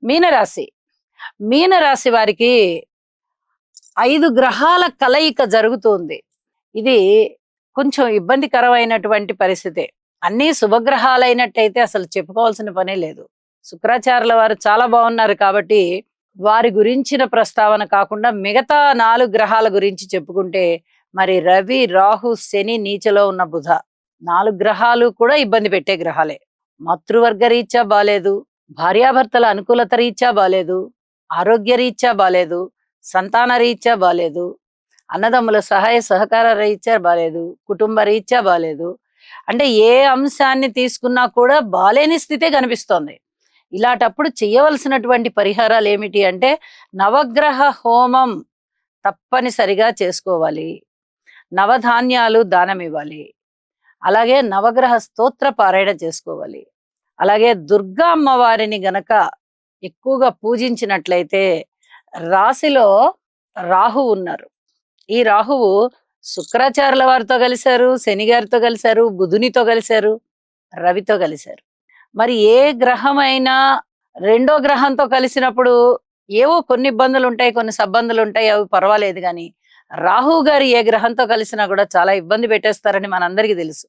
మీనరాశి. మీనరాశి వారికి 5 గ్రహాల కలయిక జరుగుతుంది. ఇది కొంచెం ఇబ్బందికరమైనటువంటి పరిస్థితే. అన్నీ శుభగ్రహాలైనట్టయితే అసలు చెప్పుకోవాల్సిన పనే లేదు. శుక్రాచార్యుల వారు చాలా బాగున్నారు కాబట్టి వారి గురించిన ప్రస్తావన కాకుండా మిగతా 4 గ్రహాల గురించి చెప్పుకుంటే మరి రవి, రాహు, శని, నీచలో ఉన్న బుధ 4 గ్రహాలు కూడా ఇబ్బంది పెట్టే గ్రహాలే. మాతృవర్గ రీత్యా బాలేదు, భార్యాభర్తల అనుకూలత రీత్యా బాలేదు, ఆరోగ్య రీత్యా బాలేదు, సంతాన రీత్యా బాలేదు, అన్నదమ్ముల సహాయ సహకార రీత్యా బాలేదు, కుటుంబ రీత్యా బాలేదు. అంటే ఏ అంశాన్ని తీసుకున్నా కూడా బాలేని స్థితే కనిపిస్తోంది. ఇలాంటప్పుడు చేయవలసినటువంటి పరిహారాలు ఏమిటి అంటే నవగ్రహ హోమం తప్పనిసరిగా చేసుకోవాలి. నవధాన్యాలు దానం ఇవ్వాలి. అలాగే నవగ్రహ స్తోత్ర పారాయణ చేసుకోవాలి. అలాగే దుర్గా అమ్మవారిని గనక ఎక్కువగా పూజించినట్లయితే రాశిలో రాహువు ఉన్నారు. ఈ రాహువు శుక్రాచార్యుల వారితో కలిశారు, శని గారితో కలిశారు, బుధునితో కలిశారు, రవితో కలిశారు. మరి ఏ గ్రహమైనా రెండో గ్రహంతో కలిసినప్పుడు ఏవో కొన్ని ఇబ్బందులు ఉంటాయి, కొన్ని సబ్బందులు ఉంటాయి, అవి పర్వాలేదు. కానీ రాహువు గారు ఏ గ్రహంతో కలిసినా కూడా చాలా ఇబ్బంది పెట్టేస్తారని మనందరికీ తెలుసు.